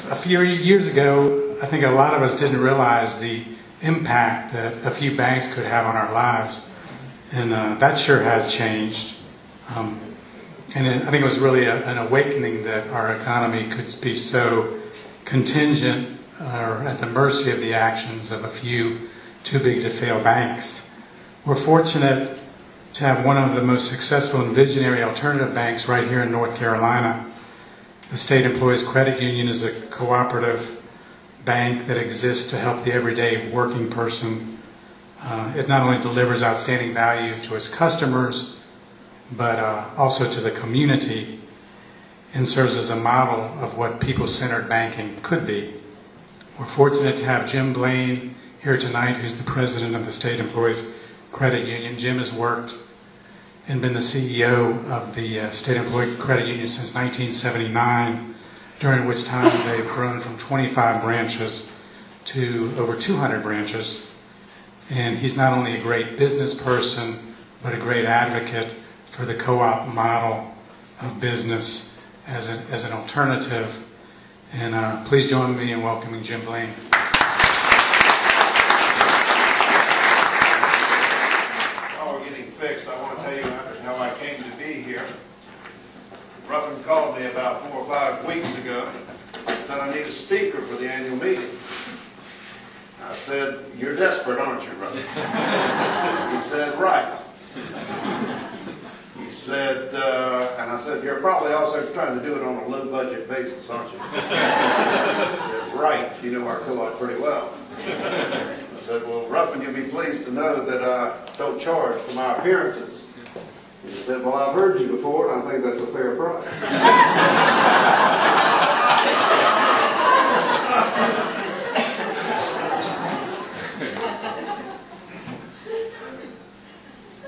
A few years ago, I think a lot of us didn't realize the impact that a few banks could have on our lives, and that sure has changed. I think it was really an awakening that our economy could be so contingent or at the mercy of the actions of a few too big to fail banks. We're fortunate to have one of the most successful and visionary alternative banks right here in North Carolina. The State Employees Credit Union is a cooperative bank that exists to help the everyday working person. It not only delivers outstanding value to its customers, but also to the community, and serves as a model of what people-centered banking could be. We're fortunate to have Jim Blaine here tonight, who's the president of the State Employees Credit Union. Jim has worked and been the CEO of the State Employee Credit Union since 1979, during which time they've grown from 25 branches to over 200 branches. And he's not only a great business person, but a great advocate for the co-op model of business as an alternative. And please join me in welcoming Jim Blaine. While we're getting fixed, I want to tell you how I came to be here. Ruffin called me about 4 or 5 weeks ago and said, I need a speaker for the annual meeting. I said, you're desperate, aren't you, Ruffin? He said, right. He said, and I said, you're probably also trying to do it on a low-budget basis, aren't you? He said, right, you know our co-op pretty well. I said, well, Ruffin, you'll be pleased to know that I don't charge for my appearances. He said, well, I've heard you before, and I think that's a fair price.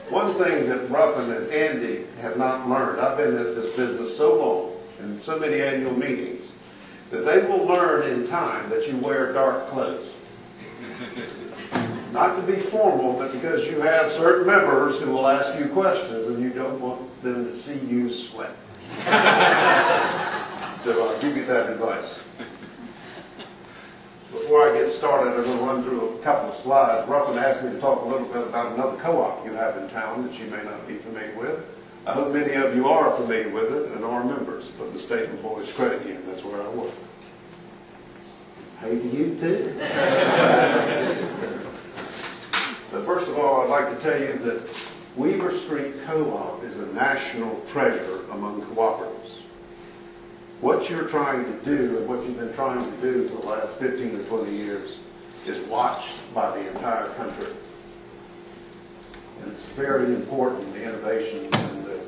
One thing that Ruffin and Andy have not learned, I've been at this business so long, and so many annual meetings, that they will learn in time that you wear dark clothes. Not to be formal, but because you have certain members who will ask you questions and you don't want them to see you sweat. So I'll give you that advice. Before I get started, I'm going to run through a couple of slides. Ruffin asked me to talk a little bit about another co-op you have in town that you may not be familiar with. I hope many of you are familiar with it and are members of the State Employees Credit Union. That's where I work. Hey to you too. But first of all, I'd like to tell you that Weaver Street Co-op is a national treasure among cooperatives. What you're trying to do and what you've been trying to do for the last 15 to 20 years is watched by the entire country. And it's very important, the innovation and the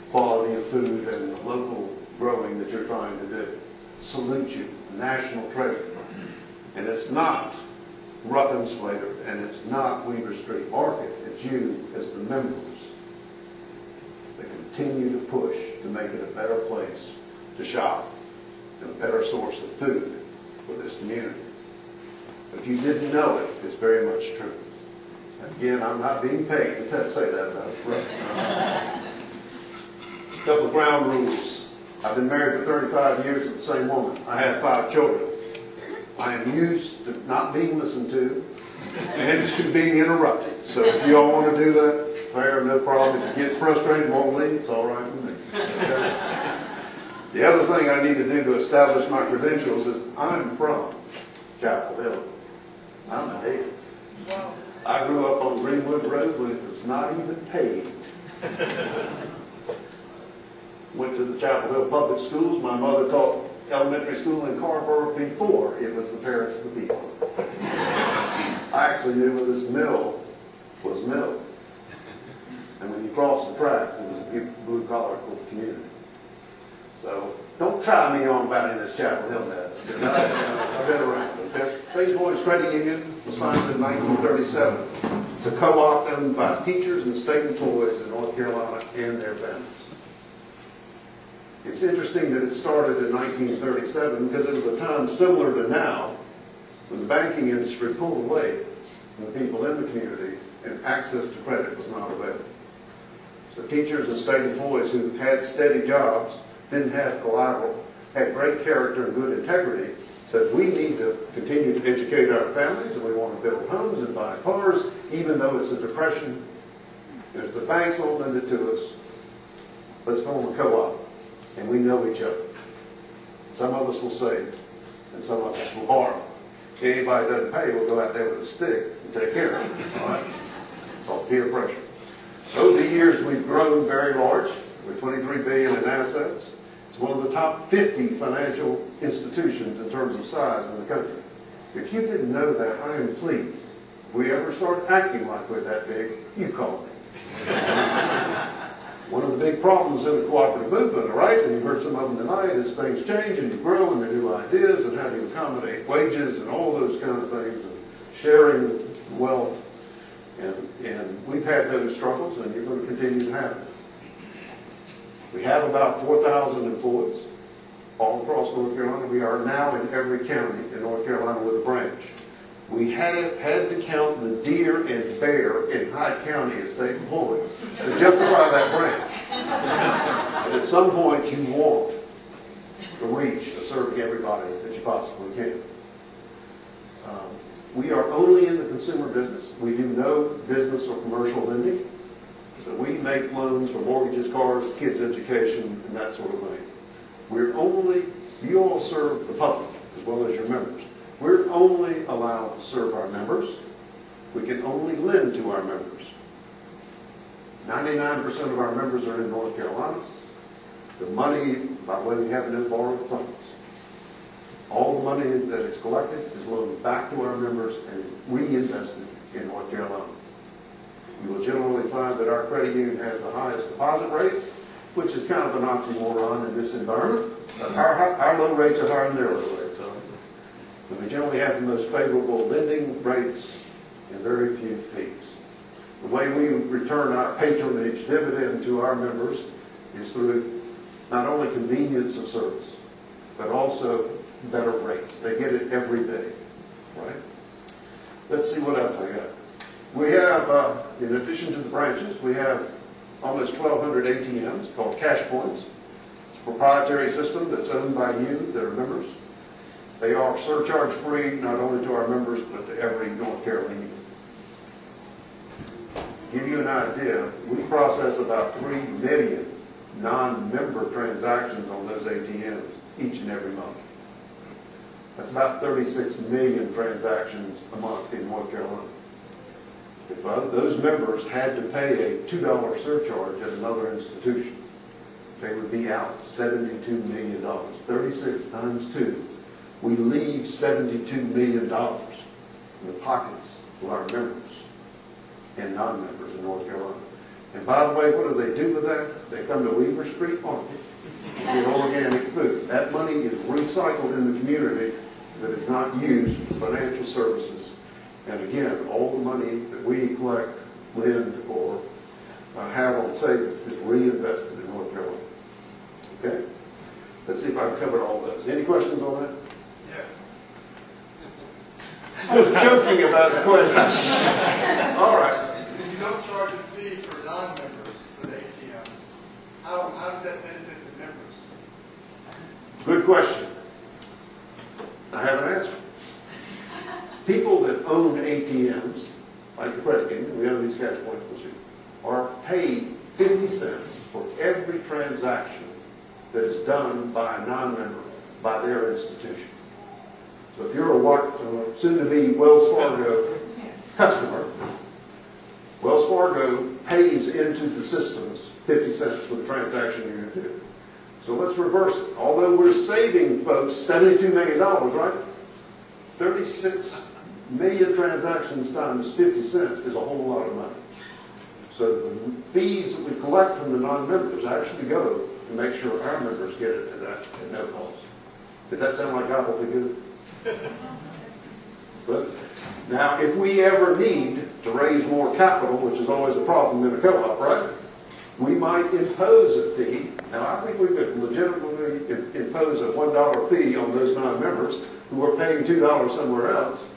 quality of food and the local growing that you're trying to do. Salute you, national treasure. And it's not Ruffin Slater, and it's not Weaver Street Market. It's you as the members that continue to push to make it a better place to shop and a better source of food for this community. If you didn't know it, it's very much true. Again, I'm not being paid to say that about Ruffin. A couple of ground rules. I've been married for 35 years with the same woman. I have 5 children. I am used to not being listened to and to being interrupted. So if you all want to do that, fair, no problem. If you get frustrated and won't leave, it's all right with me. Okay? The other thing I need to do to establish my credentials is I'm from Chapel Hill. I'm a native. Wow. I grew up on Greenwood Road when it was not even paved. Went to the Chapel Hill public schools. My mother taught elementary school in Carrboro before it was the Parents of the People. I actually knew where this mill was milled. And when you cross the tracks, it was a blue-collar community. So don't try me on about in this Chapel Hill mess, because I've been around. The State Employees Credit Union was founded in 1937. It's a co-op owned by teachers and state employees in North Carolina and their families. It's interesting that it started in 1937 because it was a time similar to now when the banking industry pulled away from the people in the community and access to credit was not available. So teachers and state employees who had steady jobs, didn't have collateral, had great character and good integrity, said we need to continue to educate our families and we want to build homes and buy cars, even though it's a depression. And if the banks won't lend it to us, let's form a co-op. And we know each other. Some of us will save, and some of us will borrow. Anybody that doesn't pay will go out there with a stick and take care of it. All right? It's called peer pressure. Over the years, we've grown very large. We're $23 billion in assets. It's one of the top 50 financial institutions in terms of size in the country. If you didn't know that, I am pleased. If we ever start acting like we're that big, you call me. One of the big problems in the cooperative movement, all right, and you heard some of them tonight, is things change and you grow and there are new ideas and how do you accommodate wages and all those kind of things and sharing wealth. And we've had those struggles and you're going to continue to have them. We have about 4,000 employees all across North Carolina. We are now in every county in North Carolina with a branch. We had to count the deer and bear in Hyde County as state employees to justify that branch. And at some point you want the reach of serving everybody that you possibly can. We are only in the consumer business. We do no business or commercial lending. So we make loans for mortgages, cars, kids' education, and that sort of thing. We're only, you all serve the public as well as your members. We're only allowed to serve our members. We can only lend to our members. 99% of our members are in North Carolina. The money, by the way, we have no borrowed funds. All the money that is collected is loaned back to our members and reinvested in North Carolina. You will generally find that our credit union has the highest deposit rates, which is kind of an oxymoron in this environment. But our low rates are higher than their low rates. And we generally have the most favorable lending rates and very few fees. The way we return our patronage dividend to our members is through not only convenience of service, but also better rates. They get it every day, right? Let's see what else I got. We have, in addition to the branches, we have almost 1,200 ATMs called cash points. It's a proprietary system that's owned by you that are members. They are surcharge-free, not only to our members, but to every North Carolinian. To give you an idea, we process about 3 million non-member transactions on those ATMs each and every month. That's about 36 million transactions a month in North Carolina. If those members had to pay a $2 surcharge at another institution, they would be out $72 million. 36 times 2. We leave $72 million in the pockets of our members and non-members in North Carolina. And by the way, what do they do with that? They come to Weaver Street Market and get organic food. That money is recycled in the community that is not used for financial services. And again, all the money that we collect, lend, or have on savings is reinvested in North Carolina. Okay? Let's see if I've covered all those. Any questions on that? Yes. I was joking about the questions. All right. If you don't charge a fee for non-members for the ATMs, how does that benefit the members? Good question. I have an answer. People that own ATMs, like the credit union, we own these cash points machines, are paid 50 cents for every transaction that is done by a non-member by their institution. So if you're a soon-to-be Wells Fargo customer, Wells Fargo pays into the systems 50 cents for the transaction you're going to do. So let's reverse it. Although we're saving folks $72 million, right? 36 million transactions times 50 cents is a whole lot of money. So the fees that we collect from the non-members actually go to make sure our members get it at no cost. Did that sound like gobbledygook? But now, if we ever need to raise more capital, which is always a problem in a co-op, right? We might impose a fee. Now, I think we could legitimately impose a $1 fee on those non-members who are paying $2 somewhere else.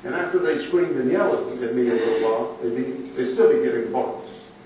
And after they scream and yell at me a little while, they'd still be getting the borrows.